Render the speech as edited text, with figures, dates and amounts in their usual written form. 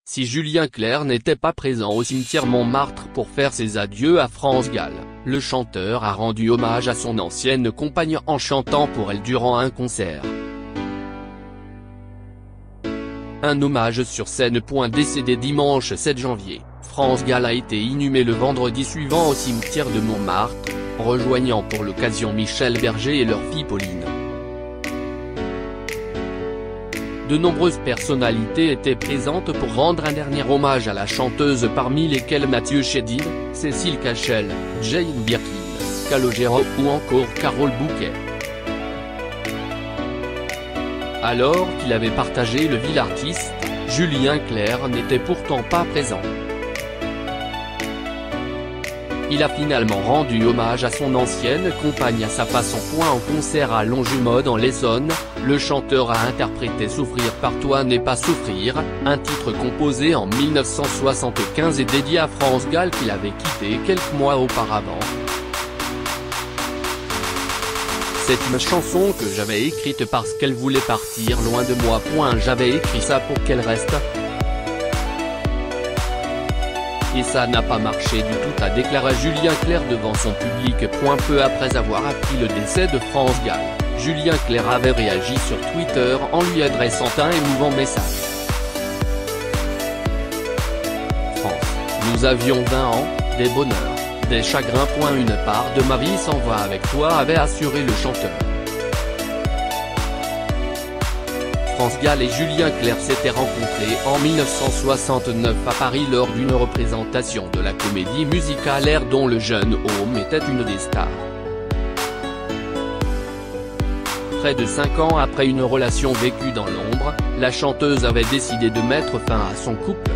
Si Julien Clerc n'était pas présent au cimetière Montmartre pour faire ses adieux à France Gall, le chanteur a rendu hommage à son ancienne compagne en chantant pour elle durant un concert. Un hommage sur scène. Décédé dimanche 7 janvier, France Gall a été inhumé le vendredi suivant au cimetière de Montmartre, rejoignant pour l'occasion Michel Berger et leur fille Pauline. De nombreuses personnalités étaient présentes pour rendre un dernier hommage à la chanteuse, parmi lesquelles Mathieu Chédid, Cécile Cassel, Jane Birkin, Calogero ou encore Carole Bouquet. Alors qu'il avait partagé le vie, l'artiste, Julien Clerc n'était pourtant pas présent. Il a finalement rendu hommage à son ancienne compagne à sa façon. En concert à Longjumeau dans l'Essonne, le chanteur a interprété Souffrir par toi n'est pas souffrir, un titre composé en 1975 et dédié à France Gall qu'il avait quitté quelques mois auparavant. C'est une chanson que j'avais écrite parce qu'elle voulait partir loin de moi. J'avais écrit ça pour qu'elle reste. Et ça n'a pas marché du tout, a déclaré Julien Clerc devant son public. Peu après avoir appris le décès de France Gall, Julien Clerc avait réagi sur Twitter en lui adressant un émouvant message. France, nous avions 20 ans, des bonheurs, des chagrins. Une part de ma vie s'en va avec toi, avait assuré le chanteur. France Gall et Julien Clerc s'étaient rencontrés en 1969 à Paris lors d'une représentation de la comédie musicale Air dont le jeune homme était une des stars. Près de 5 ans après une relation vécue dans l'ombre, la chanteuse avait décidé de mettre fin à son couple.